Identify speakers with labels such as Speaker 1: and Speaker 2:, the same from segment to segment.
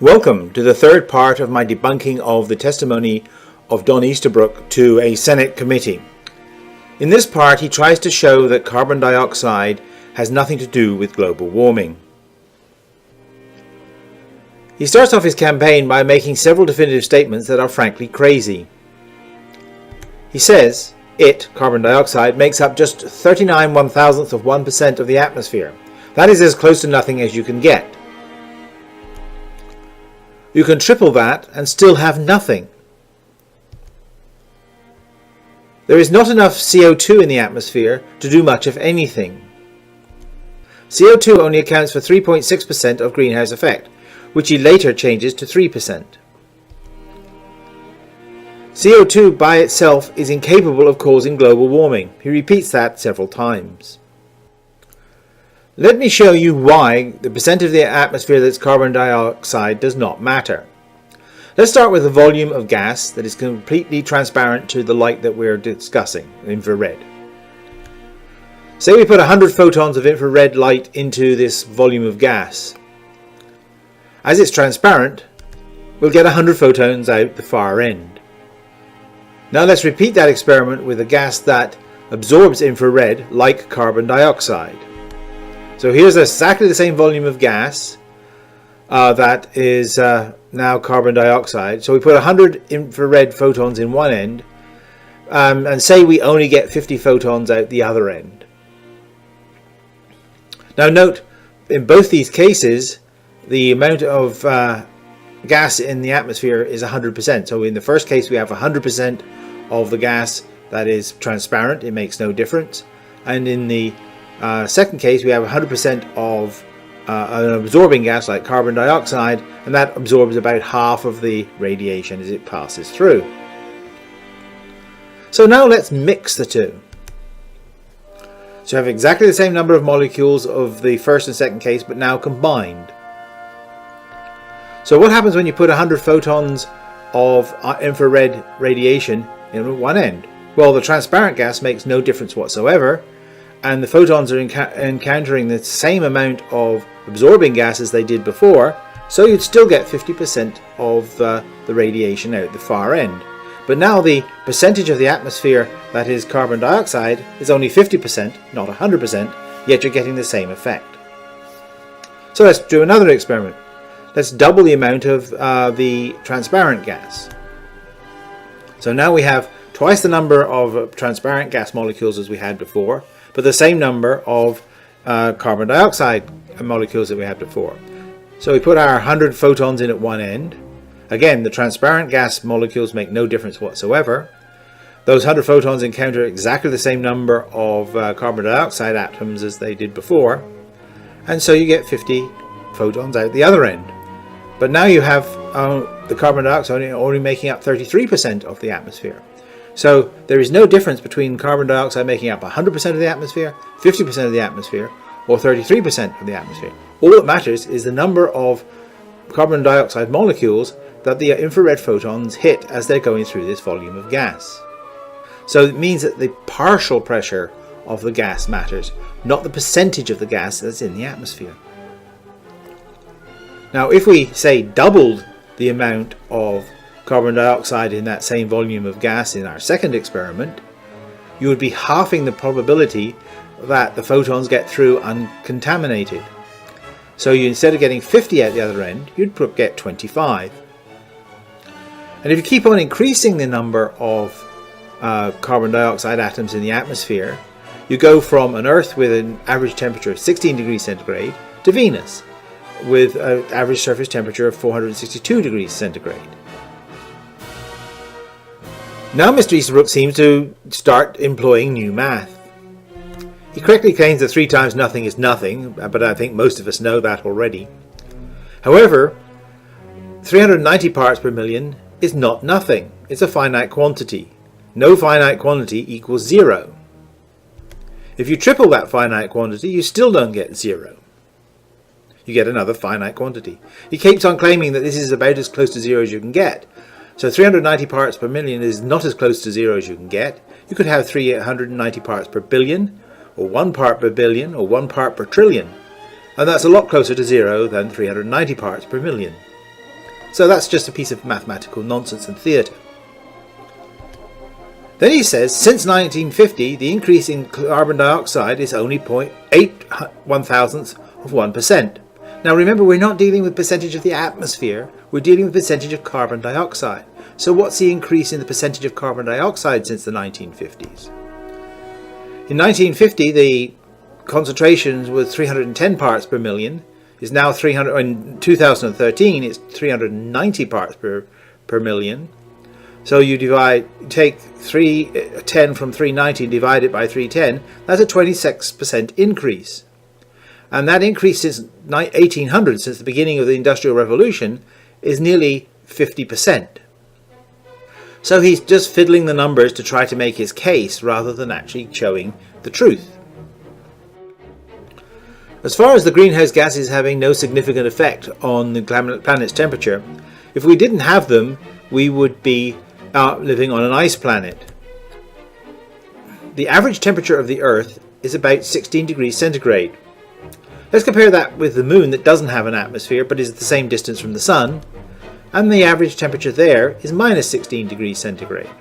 Speaker 1: Welcome to the third part of my debunking of the testimony of Don Easterbrook to a Senate committee. In this part, he tries to show that carbon dioxide has nothing to do with global warming. He starts off his campaign by making several definitive statements that are frankly crazy. He says carbon dioxide, makes up just 39 1,000th of 1% of the atmosphere. That is as close to nothing as you can get. You can triple that and still have nothing. There is not enough CO2 in the atmosphere to do much of anything. CO2 only accounts for 3.6% of greenhouse effect, which he later changes to 3%. CO2 by itself is incapable of causing global warming. He repeats that several times. Let me show you why the percent of the atmosphere that's carbon dioxide does not matter. Let's start with the volume of gas that is completely transparent to the light that we're discussing, infrared. Say we put 100 photons of infrared light into this volume of gas. As it's transparent, we'll get 100 photons out the far end. Now let's repeat that experiment with a gas that absorbs infrared like carbon dioxide. So here's exactly the same volume of gas that is now carbon dioxide. So we put 100 infrared photons in one end and say we only get 50 photons out the other end. Now note, in both these cases, the amount of gas in the atmosphere is 100%. So in the first case we have 100% of the gas that is transparent, it makes no difference. And in the second case, we have 100% of an absorbing gas like carbon dioxide, and that absorbs about half of the radiation as it passes through. So now let's mix the two. So you have exactly the same number of molecules of the first and second case, but now combined. So what happens when you put 100 photons of infrared radiation in one end? Well, the transparent gas makes no difference whatsoever, and the photons are encountering the same amount of absorbing gas as they did before, so you'd still get 50% of the radiation out the far end. But now the percentage of the atmosphere that is carbon dioxide is only 50%, not 100%, yet you're getting the same effect. So let's do another experiment. Let's double the amount of the transparent gas. So now we have twice the number of transparent gas molecules as we had before, but the same number of carbon dioxide molecules that we had before. So we put our 100 photons in at one end. Again, the transparent gas molecules make no difference whatsoever. Those 100 photons encounter exactly the same number of carbon dioxide atoms as they did before, and so you get 50 photons out the other end. But now you have the carbon dioxide only making up 33% of the atmosphere. So there is no difference between carbon dioxide making up 100% of the atmosphere, 50% of the atmosphere, or 33% of the atmosphere. All that matters is the number of carbon dioxide molecules that the infrared photons hit as they're going through this volume of gas. So it means that the partial pressure of the gas matters, not the percentage of the gas that's in the atmosphere. Now if we say doubled the amount of carbon dioxide in that same volume of gas in our second experiment, you would be halving the probability that the photons get through uncontaminated. So you, instead of getting 50 at the other end, you'd get 25. And if you keep on increasing the number of carbon dioxide atoms in the atmosphere, you go from an Earth with an average temperature of 16 degrees centigrade to Venus with an average surface temperature of 462 degrees centigrade. Now Mr. Easterbrook seems to start employing new math. He correctly claims that 3 times nothing is nothing, but I think most of us know that already. However, 390 parts per million is not nothing. It's a finite quantity. No finite quantity equals 0. If you triple that finite quantity, you still don't get 0. You get another finite quantity. He keeps on claiming that this is about as close to 0 as you can get. So 390 parts per million is not as close to 0 as you can get. You could have 390 parts per billion, or 1 part per billion, or 1 part per trillion. And that's a lot closer to 0 than 390 parts per million. So that's just a piece of mathematical nonsense and theatre. Then he says, since 1950, the increase in carbon dioxide is only 0.81 Now remember, we're not dealing with percentage of the atmosphere, we're dealing with percentage of carbon dioxide. So what's the increase in the percentage of carbon dioxide since the 1950s? In 1950, the concentration was 310 parts per million. Is now 300. In 2013, it's 390 parts per million. So you take 310 from 390 and divide it by 310. That's a 26% increase. And that increase since 1800, since the beginning of the Industrial Revolution, is nearly 50%. So he's just fiddling the numbers to try to make his case rather than actually showing the truth. As far as the greenhouse gases having no significant effect on the planet's temperature, if we didn't have them, we would be living on an ice planet. The average temperature of the Earth is about 16 degrees centigrade. Let's compare that with the Moon that doesn't have an atmosphere but is at the same distance from the Sun, and the average temperature there is minus 16 degrees centigrade.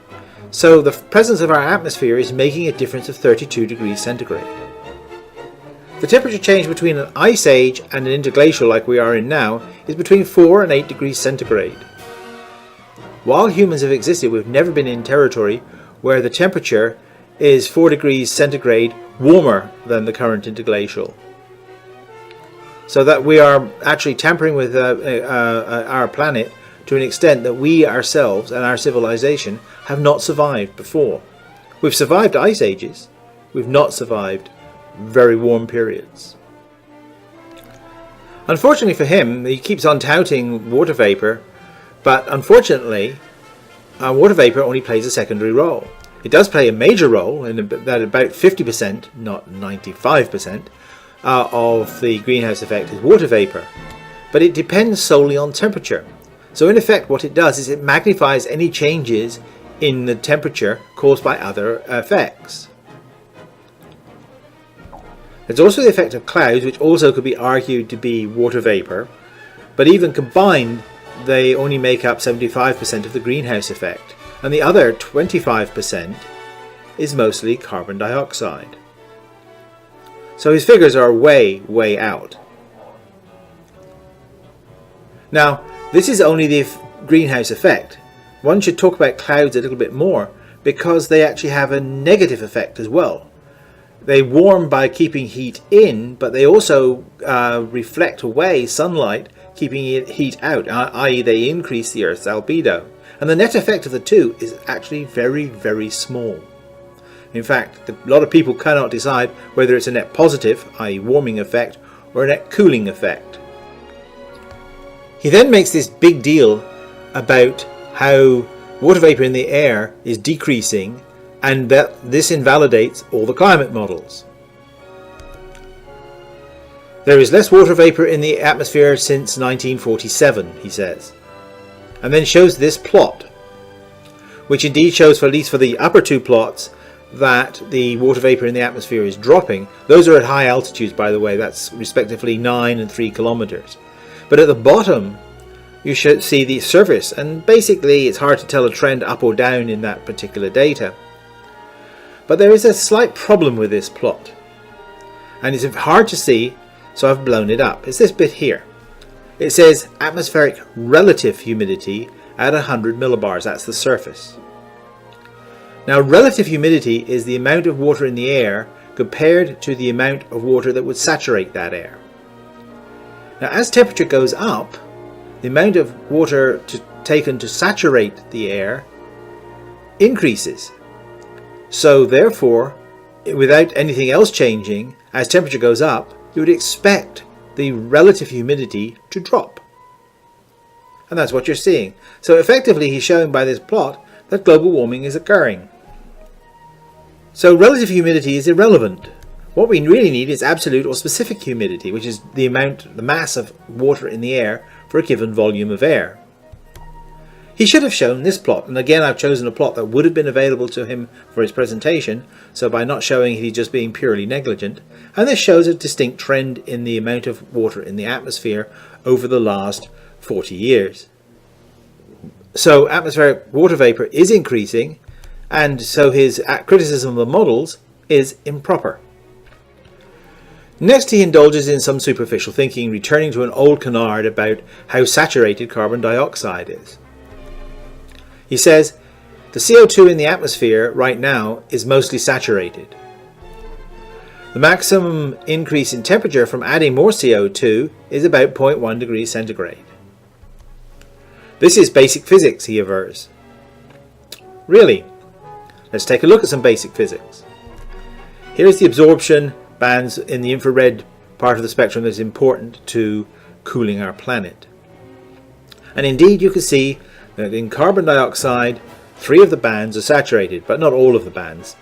Speaker 1: So the presence of our atmosphere is making a difference of 32 degrees centigrade. The temperature change between an ice age and an interglacial like we are in now is between 4 and 8 degrees centigrade. While humans have existed, we've never been in territory where the temperature is 4 degrees centigrade warmer than the current interglacial. So that we are actually tampering with our planet to an extent that we ourselves and our civilization have not survived before. We've survived ice ages, we've not survived very warm periods. Unfortunately for him, he keeps on touting water vapor, but unfortunately water vapor only plays a secondary role. It does play a major role in that about 50%, not 95%, of the greenhouse effect is water vapor, but it depends solely on temperature. So in effect what it does is it magnifies any changes in the temperature caused by other effects. There's also the effect of clouds, which also could be argued to be water vapor, but even combined they only make up 75% of the greenhouse effect, and the other 25% is mostly carbon dioxide. So his figures are way out. Now, this is only the greenhouse effect. One should talk about clouds a little bit more because they actually have a negative effect as well. They warm by keeping heat in, but they also reflect away sunlight, keeping heat out, i.e. they increase the Earth's albedo. And the net effect of the two is actually very small. In fact, a lot of people cannot decide whether it's a net positive, i.e. warming effect, or a net cooling effect. He then makes this big deal about how water vapor in the air is decreasing and that this invalidates all the climate models. There is less water vapor in the atmosphere since 1947, he says, and then shows this plot, which indeed shows, for at least for the upper two plots, that the water vapor in the atmosphere is dropping. Those are at high altitudes, by the way. That's respectively 9 and 3 kilometers. But at the bottom you should see the surface, and basically it's hard to tell a trend up or down in that particular data. But there is a slight problem with this plot, and it's hard to see, so I've blown it up. It's this bit here. It says atmospheric relative humidity at 100 millibars. That's the surface. Now, relative humidity is the amount of water in the air compared to the amount of water that would saturate that air. Now, as temperature goes up, the amount of water taken to saturate the air increases. So therefore, without anything else changing, as temperature goes up, you would expect the relative humidity to drop. And that's what you're seeing. So effectively, he's showing by this plot that global warming is occurring. So relative humidity is irrelevant. What we really need is absolute or specific humidity, which is the mass of water in the air for a given volume of air. He should have shown this plot, and again I've chosen a plot that would have been available to him for his presentation, so by not showing it he's just being purely negligent, and this shows a distinct trend in the amount of water in the atmosphere over the last 40 years. So atmospheric water vapor is increasing, and so his criticism of the models is improper. Next, he indulges in some superficial thinking, returning to an old canard about how saturated carbon dioxide is. He says, the CO2 in the atmosphere right now is mostly saturated. The maximum increase in temperature from adding more CO2 is about 0.1 degrees centigrade. This is basic physics, he avers. Really? Let's take a look at some basic physics. Here's the absorption bands in the infrared part of the spectrum that is important to cooling our planet. And indeed you can see that in carbon dioxide 3 of the bands are saturated, but not all of the bands.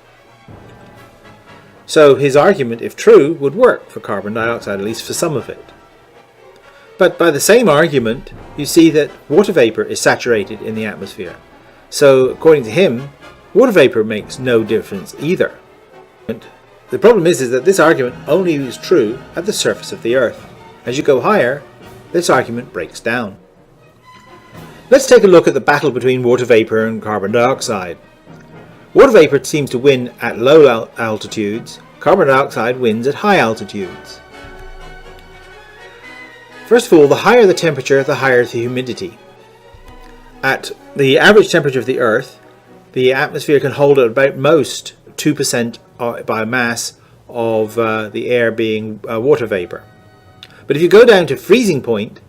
Speaker 1: So his argument, if true, would work for carbon dioxide, at least for some of it. But by the same argument, you see that water vapor is saturated in the atmosphere. So according to him, water vapor makes no difference either. The problem is that this argument only is true at the surface of the Earth. As you go higher, this argument breaks down. Let's take a look at the battle between water vapor and carbon dioxide. Water vapor seems to win at low altitudes. Carbon dioxide wins at high altitudes. First of all, the higher the temperature, the higher the humidity. At the average temperature of the Earth, the atmosphere can hold at about most 2% by mass of the air being water vapor. But if you go down to freezing point,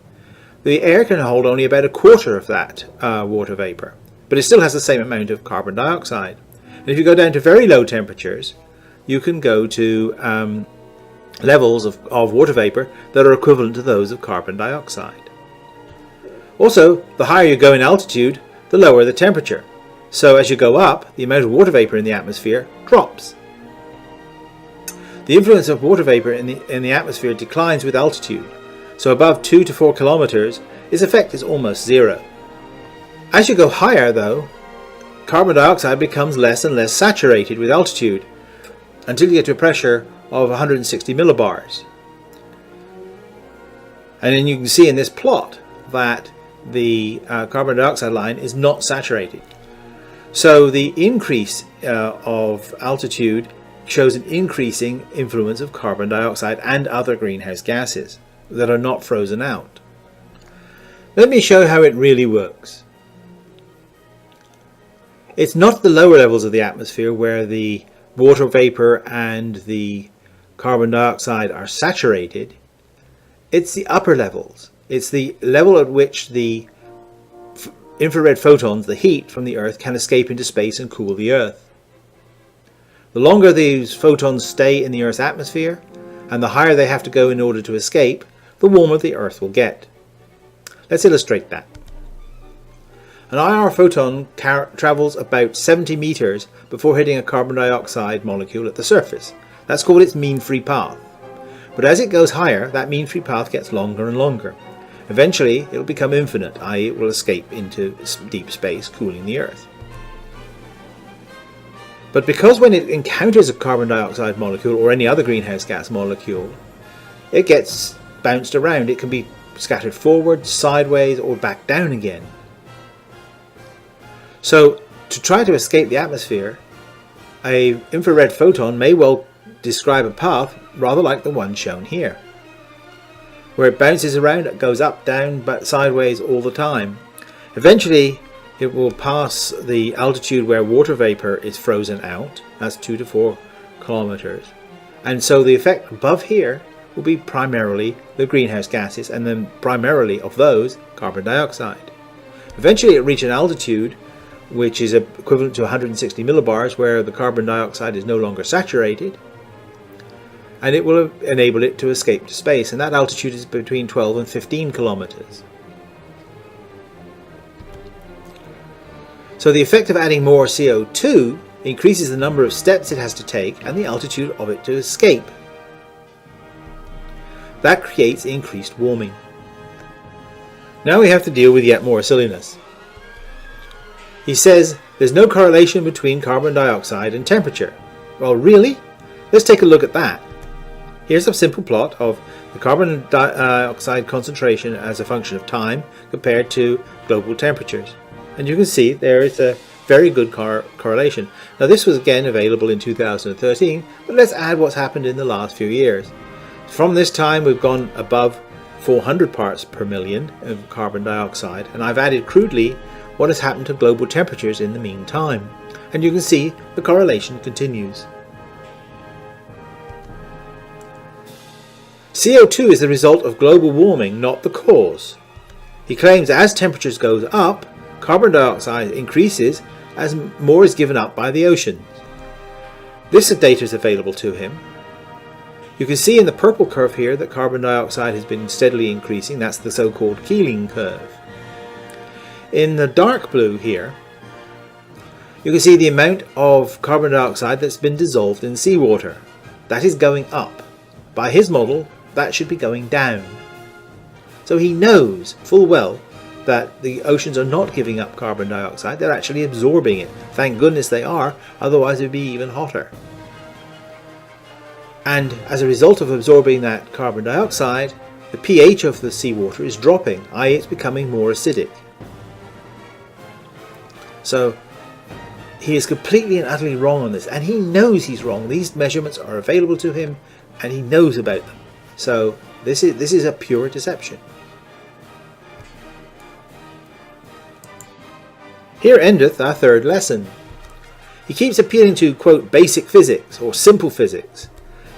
Speaker 1: the air can hold only about a quarter of that water vapor, but it still has the same amount of carbon dioxide. And if you go down to very low temperatures, you can go to levels of water vapor that are equivalent to those of carbon dioxide. Also, the higher you go in altitude, the lower the temperature. So as you go up, the amount of water vapor in the atmosphere drops. The influence of water vapor in the atmosphere declines with altitude. So above 2 to 4 kilometers, its effect is almost zero. As you go higher, though, carbon dioxide becomes less and less saturated with altitude until you get to a pressure of 160 millibars. And then you can see in this plot that the carbon dioxide line is not saturated. So the increase of altitude shows an increasing influence of carbon dioxide and other greenhouse gases that are not frozen out. Let me show how it really works. It's not the lower levels of the atmosphere where the water vapor and the carbon dioxide are saturated. It's the upper levels. It's the level at which the infrared photons, the heat from the Earth, can escape into space and cool the Earth. The longer these photons stay in the Earth's atmosphere, and the higher they have to go in order to escape, the warmer the Earth will get. Let's illustrate that. An IR photon travels about 70 meters before hitting a carbon dioxide molecule at the surface. That's called its mean free path. But as it goes higher, that mean free path gets longer and longer. Eventually, it will become infinite, i.e. it will escape into deep space, cooling the Earth. But because when it encounters a carbon dioxide molecule or any other greenhouse gas molecule, it gets bounced around. It can be scattered forward, sideways, or back down again. So, to try to escape the atmosphere, an infrared photon may well describe a path rather like the one shown here, where it bounces around, it goes up, down, but sideways all the time. Eventually, it will pass the altitude where water vapor is frozen out. That's 2 to 4 kilometers. And so the effect above here will be primarily the greenhouse gases, and then primarily of those, carbon dioxide. Eventually it reaches an altitude which is equivalent to 160 millibars, where the carbon dioxide is no longer saturated, and it will enable it to escape to space, and that altitude is between 12 and 15 kilometers. So the effect of adding more CO2 increases the number of steps it has to take and the altitude of it to escape. That creates increased warming. Now we have to deal with yet more silliness. He says there's no correlation between carbon dioxide and temperature. Well, really? Let's take a look at that. Here's a simple plot of the carbon dioxide concentration as a function of time compared to global temperatures. And you can see there is a very good correlation. Now this was again available in 2013, but let's add what's happened in the last few years. From this time we've gone above 400 parts per million of carbon dioxide, and I've added crudely what has happened to global temperatures in the meantime. And you can see the correlation continues. CO2 is the result of global warming, not the cause. He claims as temperatures go up, carbon dioxide increases as more is given up by the oceans. This data is available to him. You can see in the purple curve here that carbon dioxide has been steadily increasing. That's the so-called Keeling curve. In the dark blue here, you can see the amount of carbon dioxide that's been dissolved in seawater. That is going up. By his model, that should be going down. So he knows full well that the oceans are not giving up carbon dioxide, they're actually absorbing it. Thank goodness they are, otherwise it would be even hotter. And as a result of absorbing that carbon dioxide, the pH of the seawater is dropping, i.e. it's becoming more acidic. So he is completely and utterly wrong on this, and he knows he's wrong. These measurements are available to him and he knows about them. So this is a pure deception. Here endeth our third lesson. He keeps appealing to, quote, basic physics or simple physics,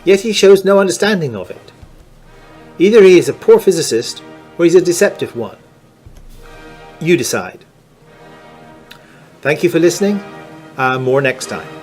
Speaker 1: yet he shows no understanding of it. Either he is a poor physicist or he's a deceptive one. You decide. Thank you for listening. More next time.